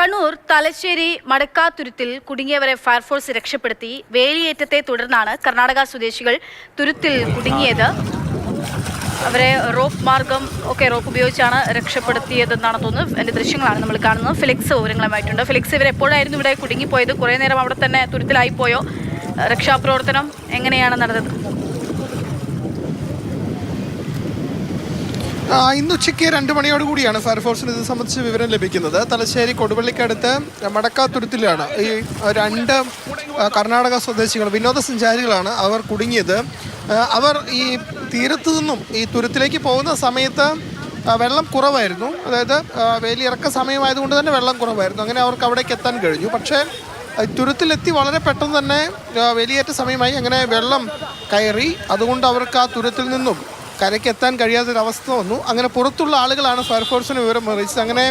Kannur Thalassery മടക്കാത്തുരുത്തിൽ കുടുങ്ങിയവരെ fire force രക്ഷപ്പെടുത്തി. വേലിയേറ്റത്തെ തുടർന്നാണ് കർണാടക സ്വദേശികൾ തുരുത്തിൽ കുടുങ്ങിയത്. അവരെ റോപ്പ് ഉപയോഗിച്ചാണ് രക്ഷപ്പെടുത്തിയതെന്നാണ് തോന്നുന്നത്. എൻ്റെ ദൃശ്യങ്ങളാണ് നമ്മൾ കാണുന്നത്. ഫിലിക്സ് വിവരങ്ങളുമായിട്ടുണ്ട്. ഫിലിക്സ്, ഇവരെപ്പോഴായിരുന്നു ഇവിടെ കുടുങ്ങിപ്പോയത്? കുറേ നേരം അവിടെ തന്നെ തുരുത്തിലായിപ്പോയോ? രക്ഷാപ്രവർത്തനം എങ്ങനെയാണ് നടന്നത്? ഇന്ന് ഉച്ചയ്ക്ക് 2 മണിയോടുകൂടിയാണ് ഫയർഫോഴ്സിന് ഇത് സംബന്ധിച്ച് വിവരം ലഭിക്കുന്നത്. തലശ്ശേരി കൊടുവള്ളിക്കടുത്ത് മടക്കാത്തുരുത്തിലാണ് ഈ 2 കർണാടക സ്വദേശികൾ, വിനോദസഞ്ചാരികളാണ് അവർ കുടുങ്ങിയത്. അവർ ഈ തീരത്തു നിന്നും ഈ തുരുത്തിലേക്ക് പോകുന്ന സമയത്ത് വെള്ളം കുറവായിരുന്നു. അതായത് വേലിയിറക്ക സമയമായതുകൊണ്ട് തന്നെ വെള്ളം കുറവായിരുന്നു. അങ്ങനെ അവർക്ക് അവിടേക്ക് എത്താൻ കഴിഞ്ഞു. പക്ഷേ തുരുത്തിലെത്തി വളരെ പെട്ടെന്ന് തന്നെ വേലിയേറ്റ സമയമായി. അങ്ങനെ വെള്ളം കയറി. അതുകൊണ്ട് അവർക്ക് ആ തുരുത്തിൽ നിന്നും കരയ്ക്ക് എത്താൻ കഴിയാത്തൊരവസ്ഥ വന്നു. അങ്ങനെ പുറത്തുള്ള ആളുകളാണ് ഫയർഫോഴ്സിന് വിവരം അറിയിച്ചത്. അങ്ങനെ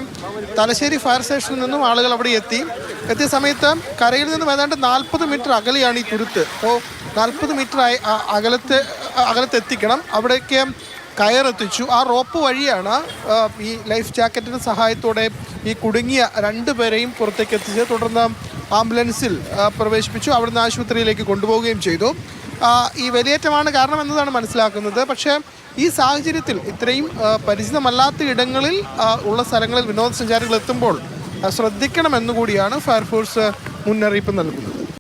തലശ്ശേരി ഫയർ സ്റ്റേഷനിൽ നിന്നും ആളുകൾ അവിടെ എത്തിയ സമയത്ത് കരയിൽ നിന്നും ഏതാണ്ട് 40 മീറ്റർ അകലെയാണ് ഈ തുരുത്ത്. അപ്പോൾ 40 മീറ്റർ അകലത്തെത്തിക്കണം. അവിടേക്ക് കയറെത്തിച്ചു. ആ റോപ്പ് വഴിയാണ് ഈ ലൈഫ് ജാക്കറ്റിൻ്റെ സഹായത്തോടെ ഈ കുടുങ്ങിയ 2 പേരെയും പുറത്തേക്ക് എത്തിച്ചത്. തുടർന്ന് ആംബുലൻസിൽ പ്രവേശിപ്പിച്ചു. അവിടുന്ന് ആശുപത്രിയിലേക്ക് കൊണ്ടുപോവുകയും ചെയ്തു. ഈ വേലിയേറ്റമാണ് കാരണം എന്നതാണ് മനസ്സിലാക്കുന്നത്. പക്ഷേ ഈ സാഹചര്യത്തിൽ ഇത്രയും പരിചിതമല്ലാത്ത ഇടങ്ങളിൽ ഉള്ള സ്ഥലങ്ങളിൽ വിനോദസഞ്ചാരികൾ എത്തുമ്പോൾ ശ്രദ്ധിക്കണമെന്നുകൂടിയാണ് ഫയർഫോഴ്സ് മുന്നറിയിപ്പ് നൽകുന്നത്.